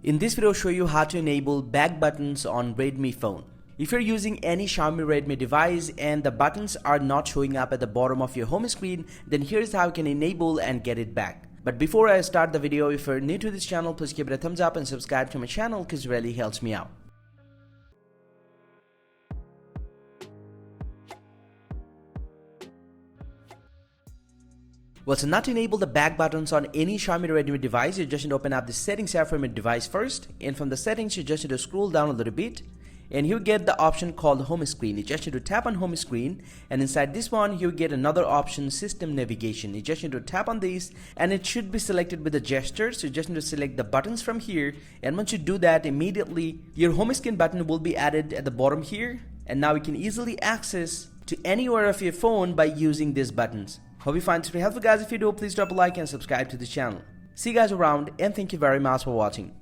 In this video, I'll show you how to enable back buttons on Redmi phone. If you're using any Xiaomi Redmi device and the buttons are not showing up at the bottom of your home screen, then here's how you can enable and get it back. But before I start the video, if you're new to this channel, please give it a thumbs up and subscribe to my channel because it really helps me out. Well, so now to enable the back buttons on any Xiaomi Redmi device, you just need to open up the settings app from your device first, and from the settings you just need to scroll down a little bit, and you get the option called home screen. You just need to tap on home screen, and inside this one you get another option, system navigation. You just need to tap on this and it should be selected with the gesture. So you just need to select the buttons from here, and once you do that, immediately your home screen button will be added at the bottom here, and now you can easily access to anywhere of your phone by using these buttons. Hope you find this very helpful, guys. If you do, please drop a like and subscribe to the channel. See you guys around, and thank you very much for watching.